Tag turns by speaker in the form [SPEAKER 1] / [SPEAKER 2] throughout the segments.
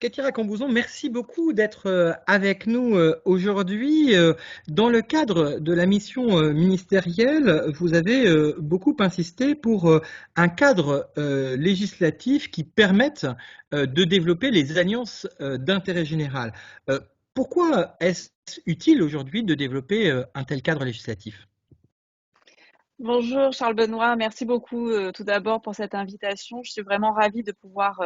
[SPEAKER 1] Katia Racambouzon, merci beaucoup d'être avec nous aujourd'hui. Dans le cadre de la mission ministérielle, vous avez beaucoup insisté pour un cadre législatif qui permette de développer les alliances d'intérêt général. Euh, Pourquoi est-ce utile aujourd'hui de développer un tel cadre législatif?
[SPEAKER 2] Bonjour Charles Benoît, merci beaucoup tout d'abord pour cette invitation. Je suis vraiment ravie de pouvoir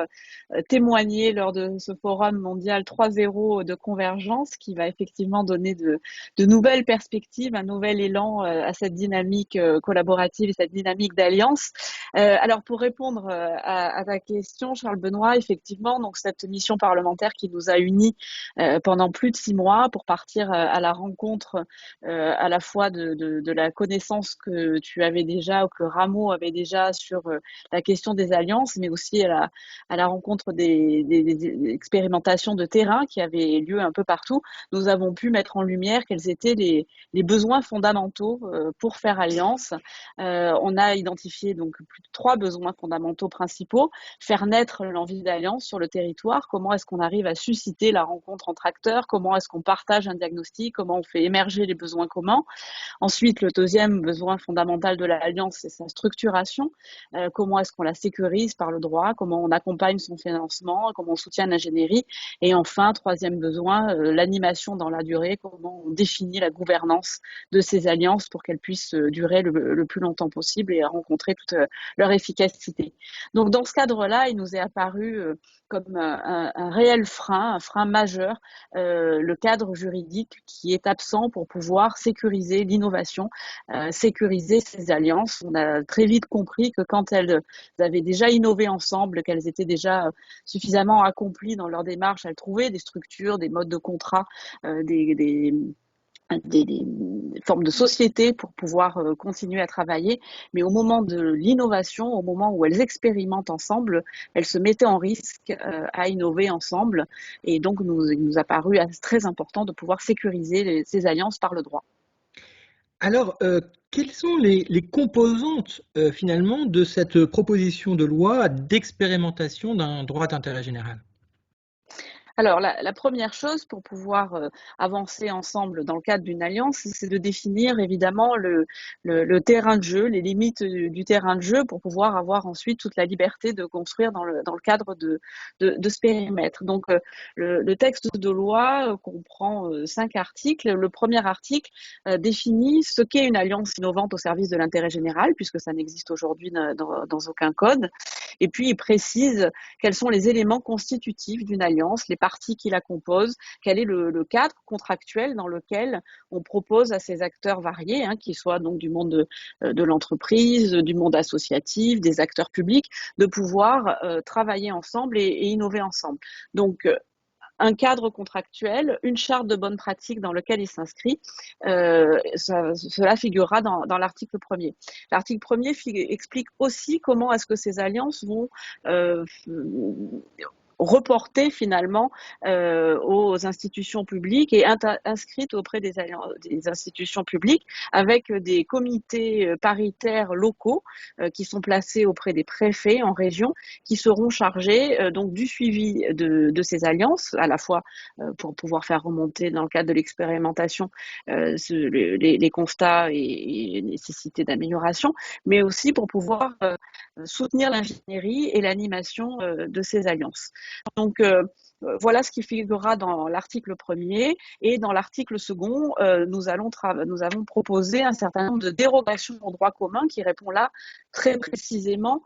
[SPEAKER 2] témoigner lors de ce forum mondial 3.0 de convergence qui va effectivement donner de nouvelles perspectives, un nouvel élan à cette dynamique collaborative et cette dynamique d'alliance. Alors pour répondre à ta question, Charles Benoît, effectivement, donc cette mission parlementaire qui nous a unis pendant plus de 6 mois pour partir à la rencontre à la fois de la connaissance que tu avais déjà ou que Rameau avait déjà sur la question des alliances, mais aussi à la rencontre des expérimentations de terrain qui avaient lieu un peu partout. Nous avons pu mettre en lumière quels étaient les besoins fondamentaux pour faire alliance. On a identifié donc plus de 3 besoins fondamentaux principaux. Faire naître l'envie d'alliance sur le territoire. Comment est-ce qu'on arrive à susciter la rencontre entre acteurs? Comment est-ce qu'on partage un diagnostic? Comment on fait émerger les besoins communs? Ensuite, le deuxième besoin fondamental de l'Alliance, c'est sa structuration. Comment est-ce qu'on la sécurise par le droit? Comment on accompagne son financement? Comment on soutient l'ingénierie? Et enfin, troisième besoin, l'animation dans la durée. Comment on définit la gouvernance de ces alliances pour qu'elles puissent durer le plus longtemps possible et rencontrer toute leur efficacité. Donc, dans ce cadre-là, il nous est apparu comme un réel frein, un frein majeur, le cadre juridique qui est absent pour pouvoir sécuriser l'innovation, sécuriser ces alliances. On a très vite compris que quand elles avaient déjà innové ensemble, qu'elles étaient déjà suffisamment accomplies dans leur démarche, elles trouvaient des structures, des modes de contrat, des formes de société pour pouvoir continuer à travailler. Mais au moment de l'innovation, au moment où elles expérimentent ensemble, elles se mettaient en risque à innover ensemble. Et donc, il nous a paru très important de pouvoir sécuriser ces alliances par le droit.
[SPEAKER 1] Alors, quelles sont les composantes finalement de cette proposition de loi d'expérimentation d'un droit d'intérêt général?
[SPEAKER 2] Alors, la première chose pour pouvoir avancer ensemble dans le cadre d'une alliance, c'est de définir évidemment le terrain de jeu, les limites du terrain de jeu pour pouvoir avoir ensuite toute la liberté de construire dans le cadre de ce périmètre. Donc, le texte de loi comprend 5 articles. Le premier article définit ce qu'est une alliance innovante au service de l'intérêt général, puisque ça n'existe aujourd'hui dans aucun code. Et puis, il précise quels sont les éléments constitutifs d'une alliance, les parties qui la composent, quel est le cadre contractuel dans lequel on propose à ces acteurs variés, qu'ils soient donc du monde de l'entreprise, du monde associatif, des acteurs publics, de pouvoir travailler ensemble et innover ensemble. Donc, un cadre contractuel, une charte de bonne pratique dans lequel il s'inscrit. Cela figurera dans l'article 1er. L'article 1er explique aussi comment est-ce que ces alliances vont reportée finalement aux institutions publiques et inscrite auprès des institutions publiques avec des comités paritaires locaux qui sont placés auprès des préfets en région qui seront chargés donc du suivi de ces alliances, à la fois pour pouvoir faire remonter dans le cadre de l'expérimentation les constats et nécessités d'amélioration, mais aussi pour pouvoir soutenir l'ingénierie et l'animation de ces alliances. Donc, voilà ce qui figurera dans l'article 1er. Et dans l'article 2, nous avons proposé un certain nombre de dérogations au droit commun qui répond là très précisément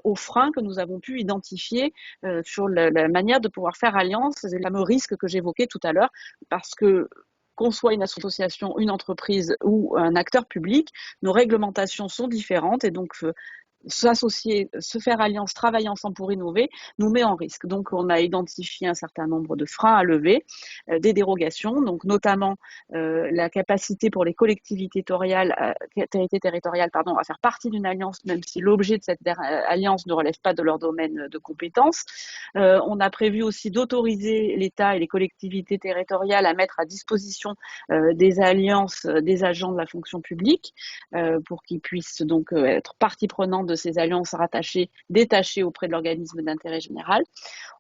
[SPEAKER 2] aux freins que nous avons pu identifier sur la manière de pouvoir faire alliance, les fameux risques que j'évoquais tout à l'heure, parce que qu'on soit une association, une entreprise ou un acteur public, nos réglementations sont différentes et donc s'associer, se faire alliance, travailler ensemble pour innover, nous met en risque. Donc, on a identifié un certain nombre de freins à lever, des dérogations, donc notamment la capacité pour les collectivités territoriales à faire partie d'une alliance, même si l'objet de cette alliance ne relève pas de leur domaine de compétence. On a prévu aussi d'autoriser l'État et les collectivités territoriales à mettre à disposition des alliances des agents de la fonction publique pour qu'ils puissent donc être partie prenante de ces alliances rattachées, détachées auprès de l'organisme d'intérêt général.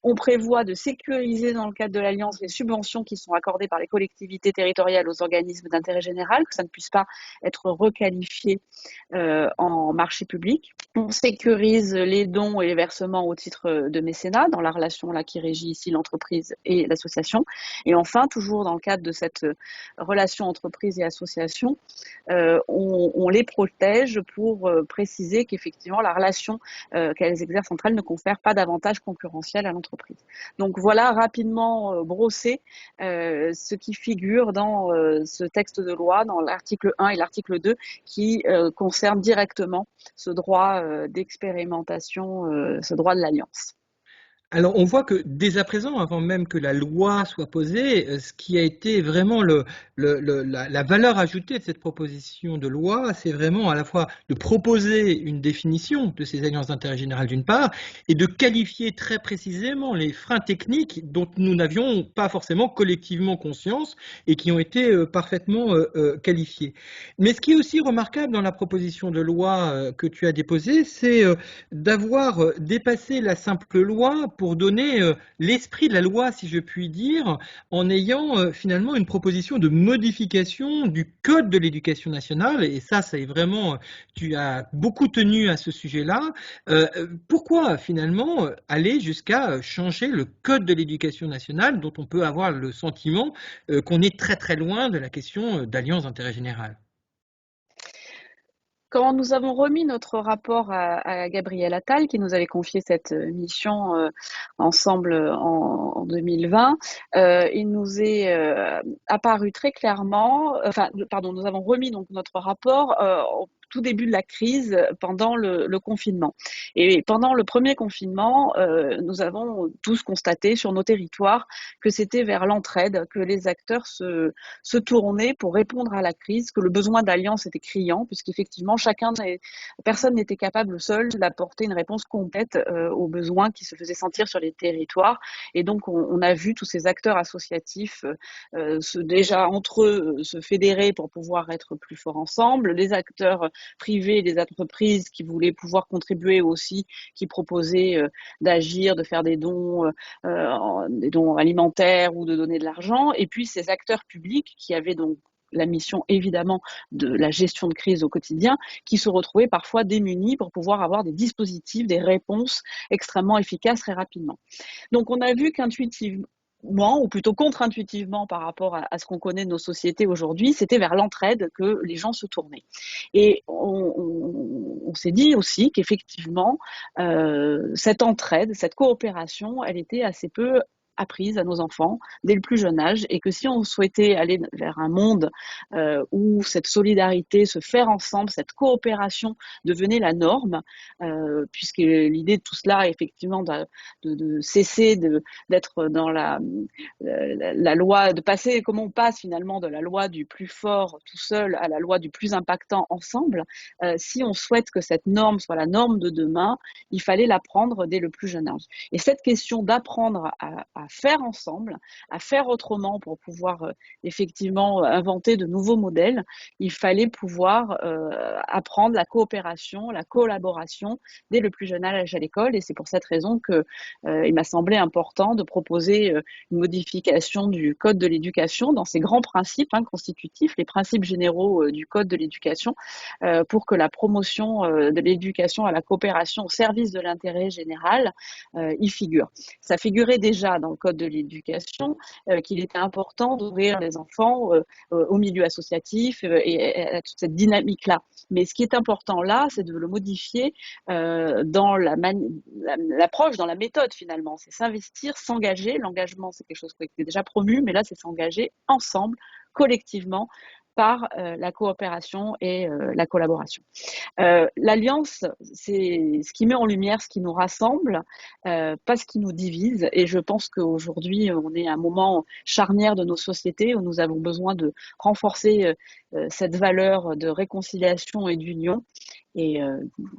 [SPEAKER 2] On prévoit de sécuriser dans le cadre de l'Alliance les subventions qui sont accordées par les collectivités territoriales aux organismes d'intérêt général, que ça ne puisse pas être requalifié en marché public. On sécurise les dons et les versements au titre de mécénat dans la relation là qui régit ici l'entreprise et l'association. Et enfin, toujours dans le cadre de cette relation entreprise et association, on les protège pour préciser qu'effectivement la relation qu'elles exercent entre elles ne confère pas d'avantage concurrentiel à l'entreprise. Donc voilà rapidement brossé ce qui figure dans ce texte de loi, dans l'article 1 et l'article 2, qui concerne directement ce droit d'expérimentation, ce droit de l'alliance.
[SPEAKER 1] Alors, on voit que dès à présent, avant même que la loi soit posée, ce qui a été vraiment la valeur ajoutée de cette proposition de loi, c'est vraiment à la fois de proposer une définition de ces alliances d'intérêt général d'une part, et de qualifier très précisément les freins techniques dont nous n'avions pas forcément collectivement conscience et qui ont été parfaitement qualifiés. Mais ce qui est aussi remarquable dans la proposition de loi que tu as déposée, c'est d'avoir dépassé la simple loi pour donner l'esprit de la loi, si je puis dire, en ayant finalement une proposition de modification du Code de l'éducation nationale. Et ça est vraiment, tu as beaucoup tenu à ce sujet-là. Pourquoi finalement aller jusqu'à changer le Code de l'éducation nationale, dont on peut avoir le sentiment qu'on est très très loin de la question d'alliance d'intérêt général?
[SPEAKER 2] Quand nous avons remis notre rapport à Gabriel Attal, qui nous avait confié cette mission ensemble en 2020, il nous est apparu très clairement, nous avons remis donc notre rapport au tout début de la crise pendant le confinement. Et pendant le premier confinement, nous avons tous constaté sur nos territoires que c'était vers l'entraide que les acteurs se tournaient pour répondre à la crise, que le besoin d'alliance était criant, puisqu'effectivement, personne n'était capable seul d'apporter une réponse complète aux besoins qui se faisaient sentir sur les territoires. Et donc, on a vu tous ces acteurs associatifs déjà entre eux se fédérer pour pouvoir être plus forts ensemble, les acteurs privés, les entreprises qui voulaient pouvoir contribuer aussi, qui proposaient d'agir, de faire des dons alimentaires ou de donner de l'argent, et puis ces acteurs publics qui avaient donc la mission évidemment de la gestion de crise au quotidien, qui se retrouvaient parfois démunis pour pouvoir avoir des dispositifs, des réponses extrêmement efficaces très rapidement. Donc on a vu qu'intuitivement, ou plutôt contre-intuitivement par rapport à ce qu'on connaît de nos sociétés aujourd'hui, c'était vers l'entraide que les gens se tournaient. Et on s'est dit aussi qu'effectivement, cette entraide, cette coopération, elle était assez peu apprise à nos enfants dès le plus jeune âge, et que si on souhaitait aller vers un monde où cette solidarité, ce faire ensemble, cette coopération devenait la norme, puisque l'idée de tout cela est effectivement de cesser d'être dans la loi, de passer, comment on passe finalement de la loi du plus fort tout seul à la loi du plus impactant ensemble, si on souhaite que cette norme soit la norme de demain, il fallait l'apprendre dès le plus jeune âge. Et cette question d'apprendre à faire ensemble, à faire autrement pour pouvoir effectivement inventer de nouveaux modèles, il fallait pouvoir apprendre la coopération, la collaboration dès le plus jeune âge à l'école. Et c'est pour cette raison qu'il m'a semblé important de proposer une modification du Code de l'éducation dans ses grands principes constitutifs, les principes généraux du Code de l'éducation, pour que la promotion de l'éducation à la coopération au service de l'intérêt général y figure. Ça figurait déjà dans le Code de l'éducation qu'il était important d'ouvrir les enfants au milieu associatif et à toute cette dynamique-là. Mais ce qui est important là, c'est de le modifier dans l'approche, dans la méthode finalement. C'est s'investir, s'engager. L'engagement, c'est quelque chose qui est déjà promu, mais là, c'est s'engager ensemble, collectivement, par la coopération et la collaboration. L'alliance, c'est ce qui met en lumière ce qui nous rassemble, pas ce qui nous divise. Et je pense qu'aujourd'hui, on est à un moment charnière de nos sociétés où nous avons besoin de renforcer cette valeur de réconciliation et d'union. Et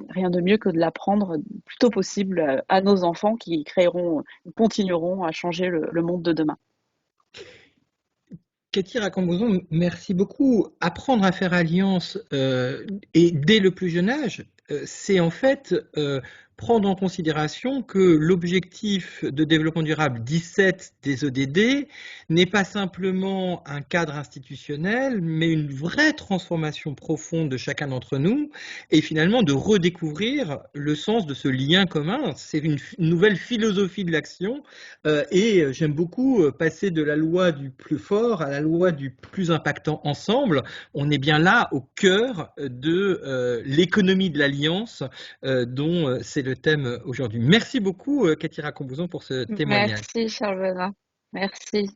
[SPEAKER 2] rien de mieux que de l'apprendre le plus tôt possible à nos enfants qui continueront à changer le monde de demain.
[SPEAKER 1] Cathy Racambozon, merci beaucoup. Apprendre à faire alliance et dès le plus jeune âge, c'est en fait prendre en considération que l'objectif de développement durable 17 des ODD n'est pas simplement un cadre institutionnel, mais une vraie transformation profonde de chacun d'entre nous et finalement de redécouvrir le sens de ce lien commun. C'est une nouvelle philosophie de l'action et j'aime beaucoup passer de la loi du plus fort à la loi du plus impactant ensemble. On est bien là au cœur de l'économie de l'alliance dont c'est le thème aujourd'hui. Merci beaucoup Cathy Racombouzon pour ce témoignage.
[SPEAKER 2] Merci Charles Benoît. Merci.